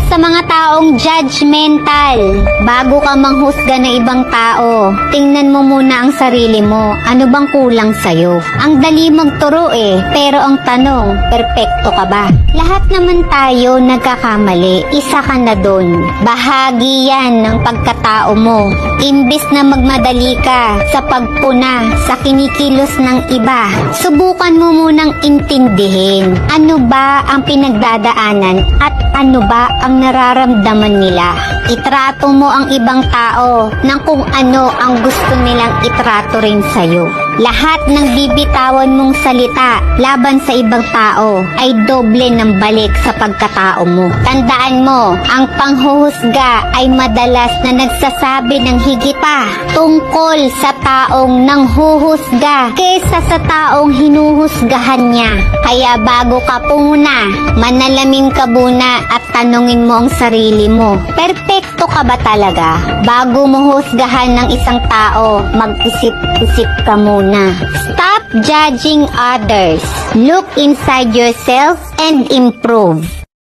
sa mga taong judgmental. Bago ka manghusga ng ibang tao, tingnan mo muna ang sarili mo. Ano bang kulang sa'yo? Ang dali magturo pero ang tanong, perpekto ka ba? Lahat naman tayo nagkakamali. Isa ka na dun. Bahagi yan ng pagkatao mo. Imbis na magmadali ka sa pagpuna sa kinikilos ng iba, subukan mo munang intindihin ano ba ang pinagdadaanan at ano ba ang nararamdaman nila. Itrato mo ang ibang tao ng kung ano ang gusto nilang itrato rin sa'yo. Lahat ng bibitawan mong salita laban sa ibang tao ay doble ng balik sa pagkatao mo. Tandaan mo, ang panghuhusga ay madalas na nagsasabi ng higit pa tungkol sa taong nanghuhusga kesa sa taong hinuhusgahan niya. Kaya bago ka pumuna, manalamin ka muna at tanungin mo ang sarili mo. Perpekto ka ba talaga? Bago mo husgahan ng isang tao, mag-isip-isip ka muna. Stop judging others. Look inside yourself and improve.